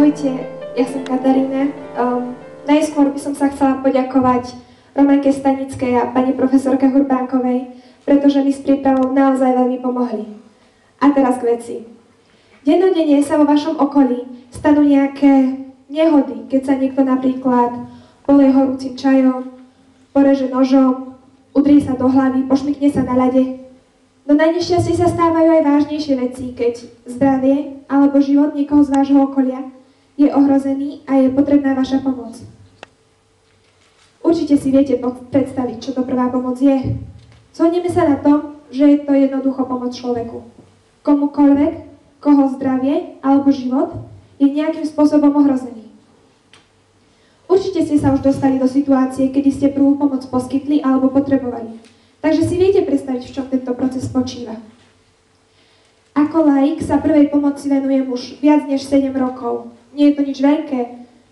Ahojte, ja som Katarína. Najskôr by som sa chcela poďakovať Romanke Stanickej a pani profesorke Hurbánkovej, pretože mi s prípravou naozaj veľmi pomohli. A teraz k veci. Dennodenne sa vo vašom okolí stanú nejaké nehody, keď sa niekto napríklad polie horúcim čajom, poreže nožom, udrie sa do hlavy, pošmykne sa na ľade. No na nešťastie sa stávajú aj vážnejšie veci, keď zdravie alebo život niekoho z vášho okolia je ohrozený a je potrebná vaša pomoc. Určite si viete predstaviť, čo to prvá pomoc je. Zhodneme sa na tom, že je to jednoducho pomoc človeku. Komukoľvek, koho zdravie alebo život je nejakým spôsobom ohrozený. Určite ste sa už dostali do situácie, kedy ste prvú pomoc poskytli alebo potrebovali. Takže si viete predstaviť, v čom tento proces spočíva. Ako laik sa prvej pomoci venujem už viac než 7 rokov. Nie je to nič veľké.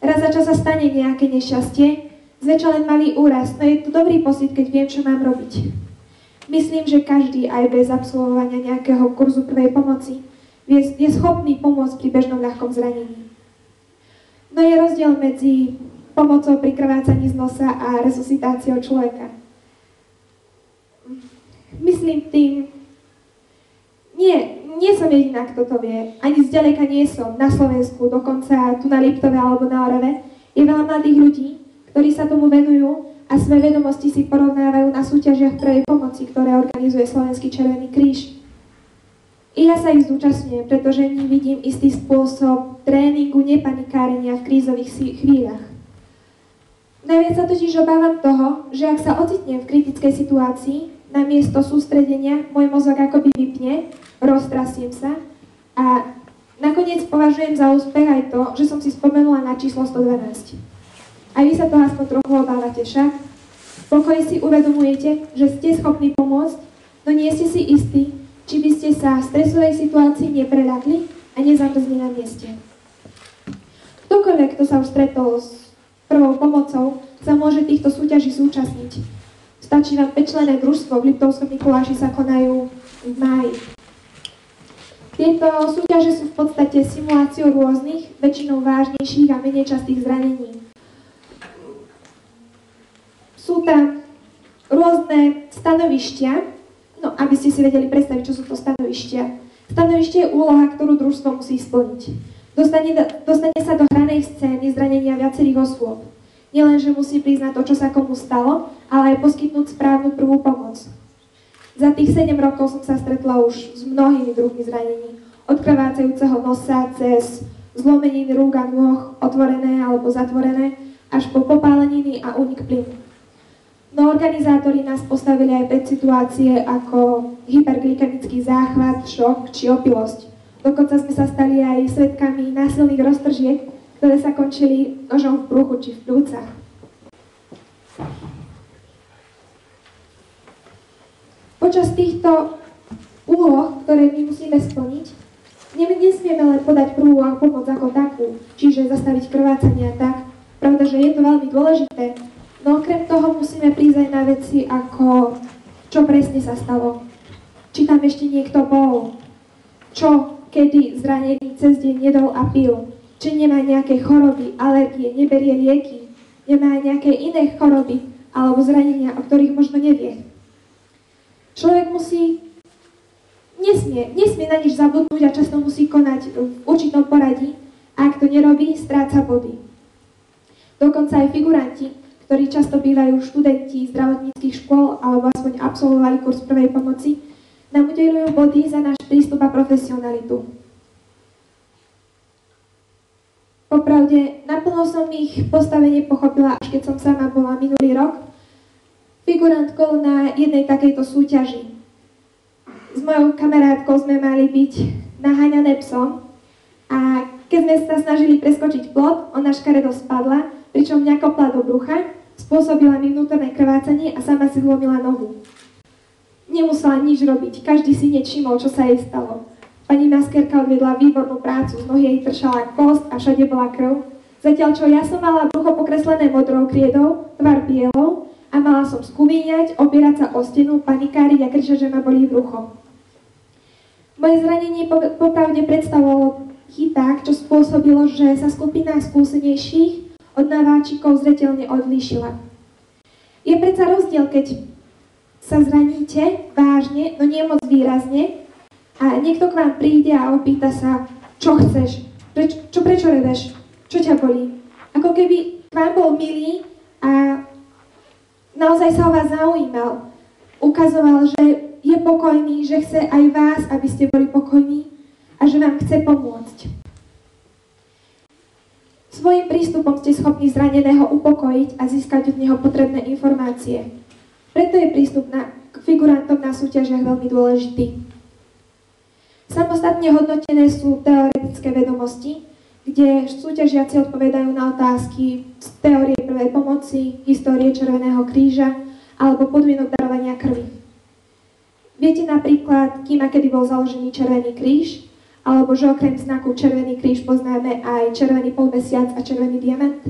Raz za čas sa stane nejaké nešťastie, zväčša len malý úraz, no je to dobrý pocit, keď viem, čo mám robiť. Myslím, že každý aj bez absolvovania nejakého kurzu prvej pomoci je schopný pomôcť pri bežnom ľahkom zranení. No je rozdiel medzi pomocou pri krvácaní z nosa a resuscitáciou človeka. Myslím tým, nie som jediná, kto to vie. Ani zďaleka nie som. Na Slovensku, dokonca tu na Liptove alebo na Orave, je veľa mladých ľudí, ktorí sa tomu venujú a svoje vedomosti si porovnávajú na súťažiach prvej pomoci, ktoré organizuje Slovenský Červený kríž. I ja sa ich zúčastňujem, pretože v nich vidím istý spôsob tréningu nepanikárenia v krízových chvíľach. Najviac sa totiž obávam toho, že ak sa ocitnem v kritickej situácii, namiesto sústredenia môj mozog akoby vypne, roztrasiem sa a nakoniec považujem za úspech aj to, že som si spomenula na číslo 112. Aj vy sa toho aspoň trochu obávate však. V pokoji si uvedomujete, že ste schopní pomôcť, no nie ste si istí, či by ste sa v stresovej situácii nepreľakli a nezamrzli na mieste. Ktokoľvek, kto sa už stretol s prvou pomocou, sa môže týchto súťaží zúčastniť. Stačí vám 5-členné družstvo, v Liptovskom Mikuláši sa konajú v máji. Tieto súťaže sú v podstate simuláciou rôznych, väčšinou vážnejších a menej častých zranení. Sú tam rôzne stanovištia, no aby ste si vedeli predstaviť, čo sú to stanovištia. Stanovište je úloha, ktorú družstvo musí splniť. Dostane sa do hranej scény zranenia viacerých osôb. Nielen, že musí priznať to, čo sa komu stalo, ale aj poskytnúť správnu prvú pomoc. Za tých 7 rokov som sa stretla už s mnohými druhmi zranení. Od krvácajúceho nosa cez zlomeniny rúk a nôh, otvorené alebo zatvorené, až po popáleniny a únik plynu. No organizátori nás postavili aj pred situácie ako hyperglykemický záchvat, šok či opilosť. Dokonca sme sa stali aj svedkami násilných roztržiek, ktoré sa končili nožom v bruchu či v pľúcach. Počas týchto úloh, ktoré my musíme splniť, nesmieme len podať prvú pomoc ako takú, čiže zastaviť krvácanie a tak. Pravda, že je to veľmi dôležité, no okrem toho musíme prísť aj na veci ako čo presne sa stalo, či tam ešte niekto bol, čo, kedy zranený cez deň jedol a pil, či nemá nejaké choroby, alergie, neberie lieky, nemá nejaké iné choroby alebo zranenia, o ktorých možno nevie. Človek nesmie na nič zabudnúť a často musí konať v určitom poradí a ak to nerobí, stráca body. Dokonca aj figuranti, ktorí často bývajú študenti zdravotníckych škôl alebo aspoň absolvovali kurz prvej pomoci, nám udeľujú body za náš prístup a profesionalitu. Popravde, naplno som ich postavenie pochopila, až keď som sama bola minulý rok figurantkou na jednej takejto súťaži. S mojou kamarátkou sme mali byť naháňané psom a keď sme sa snažili preskočiť plot, ona škaredo spadla, pričom mňa kopla do brucha, spôsobila mi vnútorné krvácanie a sama si zlomila nohu. Nemusela nič robiť, každý si nevšimol, čo sa jej stalo. Pani maskérka odvedla výbornú prácu, z nohy jej tršala kosť a všade bola krv. Zatiaľ čo ja som mala brucho pokreslené modrou kriedou, tvar bielou a mala som skuvíňať, opierať sa o stenu, panikáriť a kričať, že ma bolí brucho. Moje zranenie popravde predstavovalo chyták, čo spôsobilo, že sa skupina skúsenejších od nováčikov zreteľne odlíšila. Je predsa rozdiel, keď sa zraníte vážne, no nie moc výrazne, a niekto k vám príde a opýta sa, čo chceš, prečo reveš, čo ťa bolí. Ako keby k vám bol milý a naozaj sa o vás zaujímal. Ukazoval, že je pokojný, že chce aj vás, aby ste boli pokojní a že vám chce pomôcť. Svojím prístupom ste schopní zraneného upokojiť a získať od neho potrebné informácie. Preto je prístup k figurantom na súťažiach veľmi dôležitý. Samostatne hodnotené sú teoretické vedomosti, kde súťažiaci odpovedajú na otázky z teórie prvej pomoci, histórie Červeného kríža alebo podmienok darovania krvi. Viete napríklad, kým a kedy bol založený Červený kríž, alebo že okrem znaku Červený kríž poznáme aj červený polmesiac a červený diamant?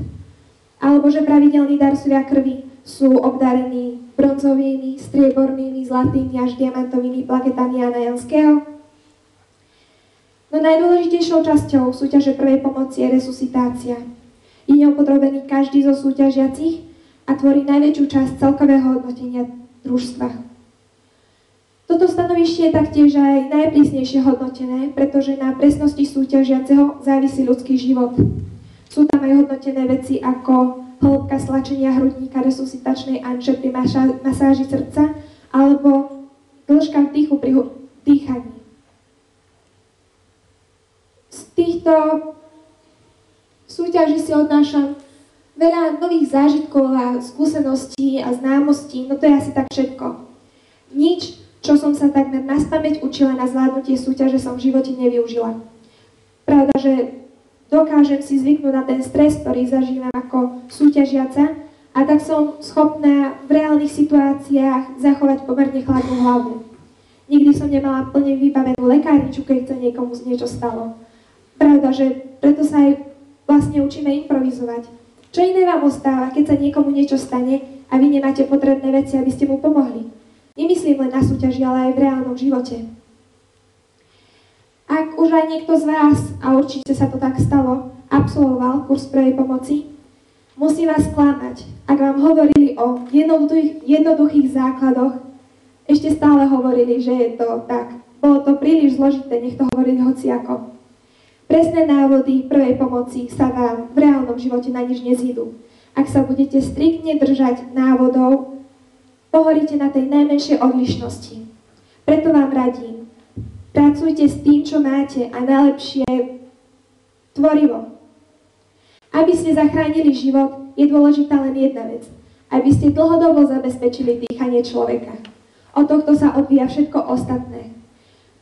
Alebo že pravidelní darcovia krvi sú obdarení bronzovými, striebornými, zlatými až diamantovými plaketami Jana Janského? No najdôležitejšou časťou súťaže prvej pomoci je resuscitácia. Je ňou podrobený každý zo súťažiacich a tvorí najväčšiu časť celkového hodnotenia družstva. Toto stanovište je taktiež aj najprísnejšie hodnotené, pretože na presnosti súťažiaceho závisí ľudský život. Sú tam aj hodnotené veci ako hĺbka stlačenia hrudníka resuscitačnej anče pri masáži srdca alebo dĺžka vdychu pri dýchaní. Z týchto súťaží si odnášam veľa nových zážitkov a skúseností a známostí, no to je asi tak všetko. Nič, čo som sa takmer naspamäť učila na zvládnutie súťaže, som v živote nevyužila. Pravda, že dokážem si zvyknúť na ten stres, ktorý zažívam ako súťažiaca, a tak som schopná v reálnych situáciách zachovať pomerne chladnú hlavu. Nikdy som nemala plne vybavenú lekárničku, keď sa niekomu niečo stalo. Pravda, že preto sa aj vlastne učíme improvizovať. Čo iné vám ostáva, keď sa niekomu niečo stane a vy nemáte potrebné veci, aby ste mu pomohli? Nemyslím len na súťaži, ale aj v reálnom živote. Ak už aj niekto z vás, a určite sa to tak stalo, absolvoval kurz prvej pomoci, musím vás sklamať. Ak vám hovorili o jednoduchých základoch, ešte stále hovorili, že je to tak. Bolo to príliš zložité, nech to hovorili hociako. Presné návody prvej pomoci sa vám v reálnom živote na nič nezídu. Ak sa budete striktne držať návodov, pohoríte na tej najmenšej odlišnosti. Preto vám radím, pracujte s tým, čo máte a najlepšie tvorivo. Aby ste zachránili život, je dôležitá len jedna vec. Aby ste dlhodobo zabezpečili dýchanie človeka. Od tohto sa odvíja všetko ostatné.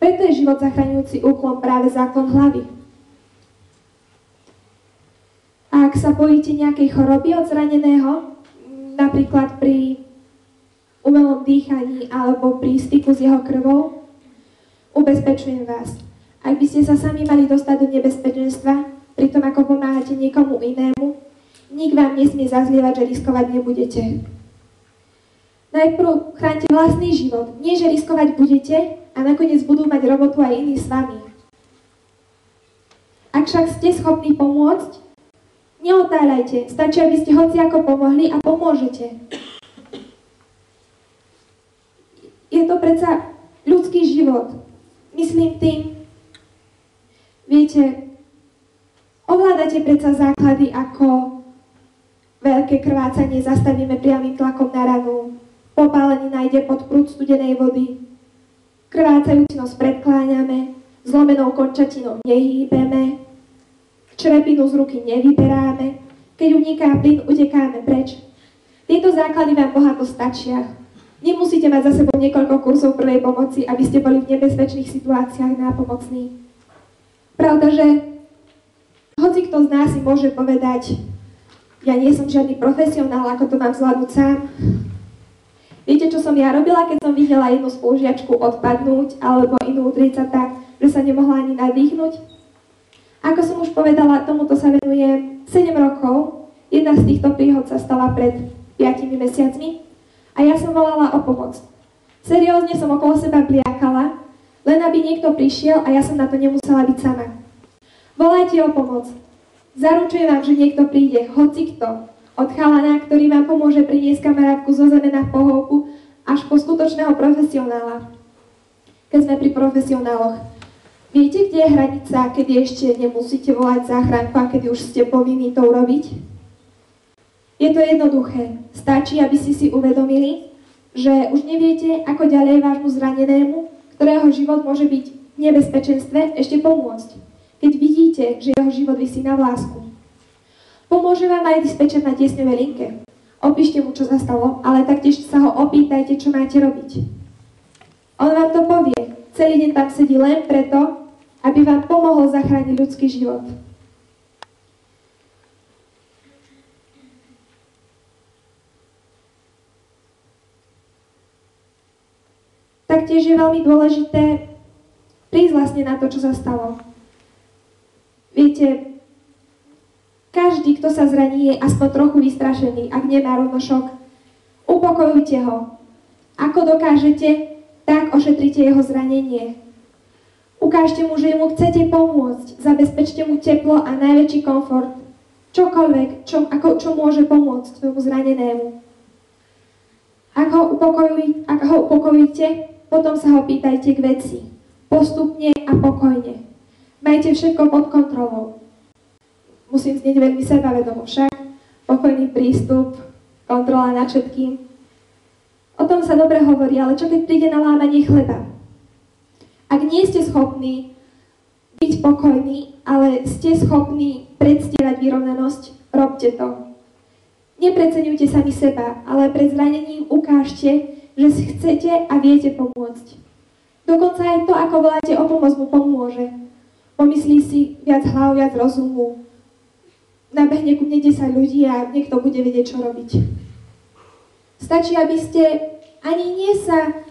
Preto je život zachraňujúci úklon práve záklon hlavy. A ak sa bojíte nejakej choroby od zraneného, napríklad pri umelom dýchaní alebo pri styku s jeho krvou, ubezpečujem vás, ak by ste sa sami mali dostať do nebezpečenstva, pri tom ako pomáhate niekomu inému, nik vám nesmie zazlievať, že riskovať nebudete. Najprv chránte vlastný život, nie že riskovať budete a nakoniec budú mať robotu aj iní s vami. Ak však ste schopní pomôcť, neotáľajte, stačí, aby ste hociako pomohli a pomôžete. Je to predsa ľudský život. Myslím tým, viete, ovládate predsa základy ako veľké krvácanie zastavíme priamym tlakom na ranu, popálenina ide pod prúd studenej vody, krvácajúci nos predkláňame, zlomenou končatinou nehýbeme, črepinu z ruky nevyberáme, keď uniká plyn, utekáme preč. Tieto základy vám bohato stačia. Nemusíte mať za sebou niekoľko kurzov prvej pomoci, aby ste boli v nebezpečných situáciách nápomocní. Pravda, že hoci kto z nás si môže povedať, ja nie som žiadny profesionál, ako to mám zvládnuť sám. Viete, čo som ja robila, keď som videla jednu spolužiačku odpadnúť, alebo inú udrieť sa tak, že sa nemohla ani nadýchnuť? Ako som už povedala, tomuto sa venujem 7 rokov. Jedna z týchto príhod sa stala pred 5 mesiacmi a ja som volala o pomoc. Seriózne som okolo seba bliakala, len aby niekto prišiel a ja som na to nemusela byť sama. Volajte o pomoc. Zaručujem vám, že niekto príde, hocikto. Od chalana, ktorý vám pomôže priniesť kamarátku zo zeme na pohovku, až po skutočného profesionála. Keď sme pri profesionáloch, viete, kde je hranica, kedy ešte nemusíte volať záchranku a kedy už ste povinní to urobiť? Je to jednoduché. Stačí, aby ste si uvedomili, že už neviete, ako ďalej vášmu zranenému, ktorého život môže byť v nebezpečenstve, ešte pomôcť. Keď vidíte, že jeho život visí na vlásku. Pomôže vám aj dispečer na tiesňovej linke. Opíšte mu, čo sa stalo, ale taktiež sa ho opýtajte, čo máte robiť. On vám to povie. Celý deň tam sedí len preto, aby vám pomohol zachrániť ľudský život. Taktiež je veľmi dôležité prísť vlastne na to, čo sa stalo. Viete, každý, kto sa zraní, je aspoň trochu vystrašený, ak nie národno šok. Upokojujte ho. Ako dokážete, tak ošetrite jeho zranenie. Ukážte mu, že mu chcete pomôcť. Zabezpečte mu teplo a najväčší komfort. Čokoľvek, čo môže pomôcť tvojmu zranenému. Ak ho upokojíte, potom sa ho pýtajte k veci. Postupne a pokojne. Majte všetko pod kontrolou. Musím znieť veľmi sebavedomo však. Pokojný prístup, kontrola nad všetkým. O tom sa dobre hovorí, ale čo keď príde na lámanie chleba? Ak nie ste schopní byť pokojní, ale ste schopní predstierať vyrovnanosť, robte to. Nepreceňujte sami seba, ale pred zranením ukážte, že si chcete a viete pomôcť. Dokonca aj to, ako voláte o pomoc, mu pomôže. Pomyslí si viac hlav, viac rozumu. Nabehne ku mne 10 ľudí a niekto bude vedieť, čo robiť. Stačí, aby ste ani nie sa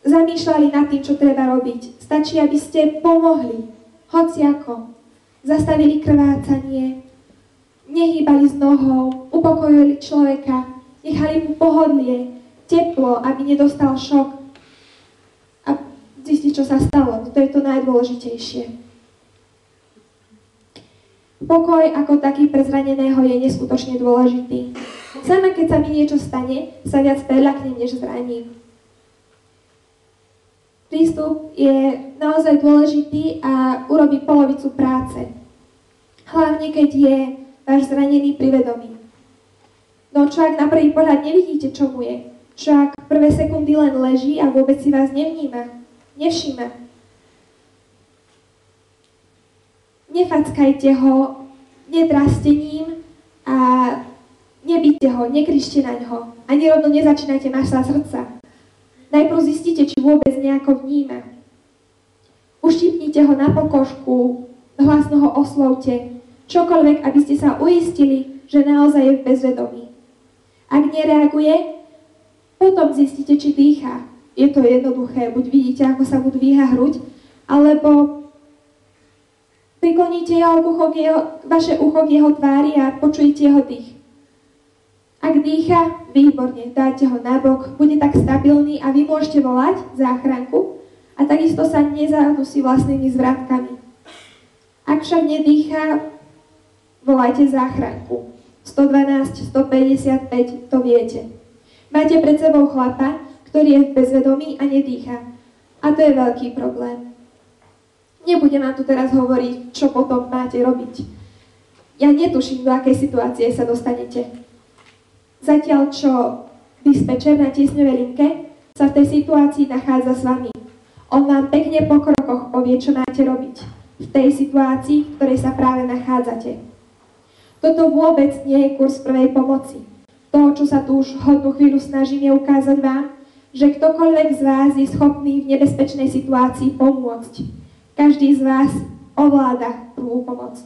zamýšľali nad tým, čo treba robiť. Stačí, aby ste pomohli. Hociako. Zastavili krvácanie, nehýbali s nohou, upokojili človeka, nechali mu pohodlie, teplo, aby nedostal šok a zistiť, čo sa stalo. To je to najdôležitejšie. Pokoj ako taký pre zraneného je neskutočne dôležitý. Sama keď sa mi niečo stane, sa viac preľaknem, než zraním. Prístup je naozaj dôležitý a urobí polovicu práce. Hlavne keď je váš zranený pri vedomí. No čo ak na prvý pohľad nevidíte, čo mu je? Čo ak prvé sekundy len leží a vôbec si vás nevšíma? Nefackajte ho nedrastením a nebíte ho, nekričte na ňo. Ani rovno nezačínajte masať srdca. Najprv zistite, či vôbec nejako vníma. Uštipnite ho na pokožku, hlasno ho oslovte, čokoľvek, aby ste sa uistili, že naozaj je v bezvedomí. Ak nereaguje, potom zistite, či dýchá. Je to jednoduché, buď vidíte, ako sa mu dvíha hruď, alebo prikloníte vaše ucho k jeho tvári a počujete jeho dých. Ak dýcha, výborne, dáte ho nabok, bude tak stabilný a vy môžete volať záchranku a takisto sa nezadusí vlastnými zvratkami. Ak však nedýcha, volajte záchranku. 112, 155, to viete. Máte pred sebou chlapa, ktorý je v bezvedomí a nedýcha. A to je veľký problém. Nebudem vám tu teraz hovoriť, čo potom máte robiť. Ja netuším, do akej situácie sa dostanete. Zatiaľ, čo dispečer na tiesňovej linke sa v tej situácii nachádza s vami. On vám pekne po krokoch povie, čo máte robiť v tej situácii, v ktorej sa práve nachádzate. Toto vôbec nie je kurz prvej pomoci. To, čo sa tu už hodnú chvíľu snažím, je ukázať vám, že ktokoľvek z vás je schopný v nebezpečnej situácii pomôcť. Každý z vás ovláda prvú pomoc.